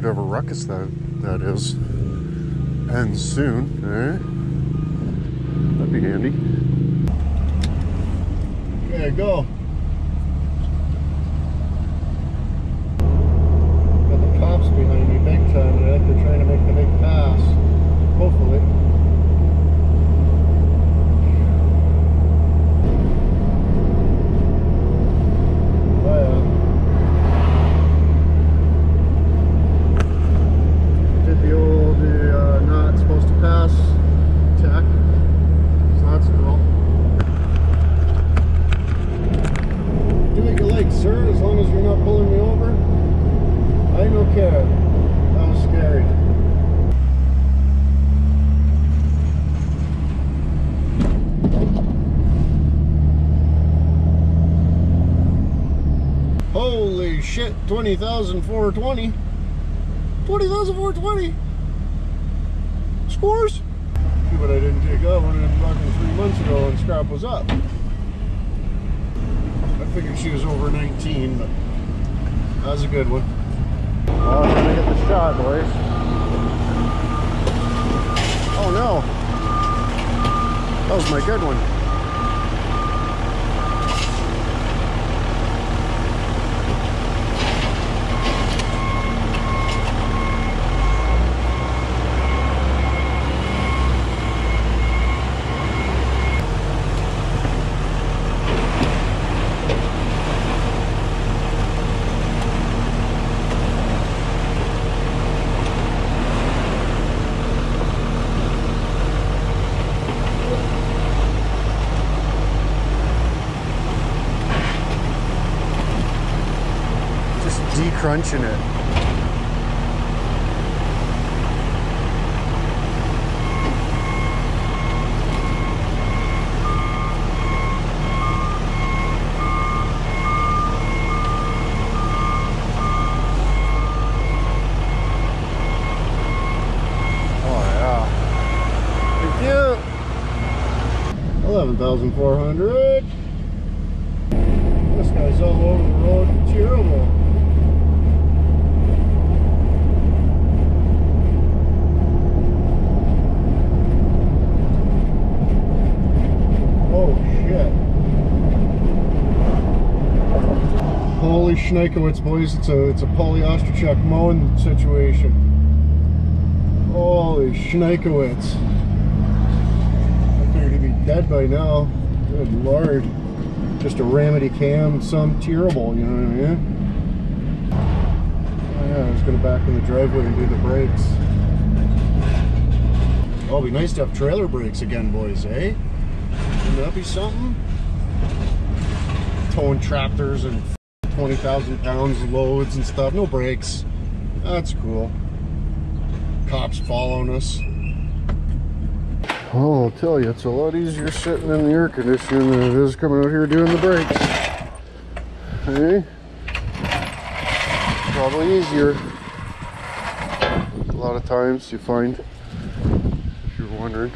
whatever ruckus that is ends soon. That'd be handy. Okay, go. Got the cops behind me big time. I think they're trying to make the big pass. Hopefully. Holy shit, 20,420. 20,420. Scores. But I didn't take out one fucking 3 months ago when scrap was up. I figured she was over 19, but that was a good one. Oh, I'm gonna get the shot, boys. Oh no. That was my good one. Crunching it. Oh yeah. Thank you. 11,400. This guy's all over the road. Terrible. Holy Schneikowitz, boys, it's a Polyostrachuk mowing situation. Holy Schneikowitz. I figured he'd be dead by now. Good lord. Just a Ramedy cam, some terrible, you know what I mean? Oh yeah, I was gonna back in the driveway and do the brakes. Oh, it'd be nice to have trailer brakes again, boys, eh? Wouldn't that be something? Towing tractors and 20,000 pounds of loads and stuff, no brakes. That's cool. Cops following us. Oh, I'll tell you, it's a lot easier sitting in the air conditioning than it is coming out here doing the brakes. Hey? Probably easier. A lot of times you find, if you're wondering.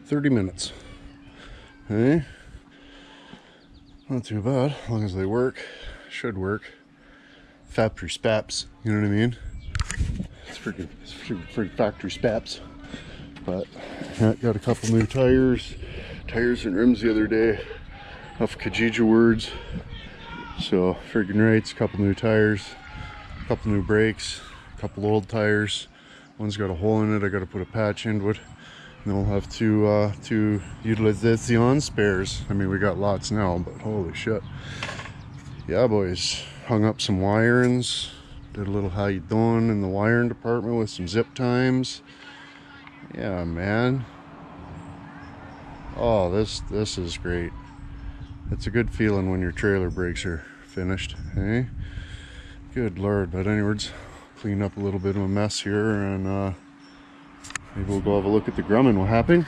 30 minutes. Hey, not too bad, as long as they work. Should work. Factory spaps, you know what I mean? It's freaking factory spaps. But yeah, got a couple new tires and rims the other day off Kijiji Words. So friggin' rights, a couple new tires, a couple new brakes, a couple old tires. One's got a hole in it, I gotta put a patch into it. And then we'll have two utilization spares. I mean, we got lots now, but holy shit. Yeah, boys, hung up some wirings, did a little how you doing in the wiring department with some zip times. Yeah, man. Oh, this is great. It's a good feeling when your trailer brakes are finished, hey? Good Lord. But anyways, clean up a little bit of a mess here, and maybe we'll go have a look at the Grumman. What happened?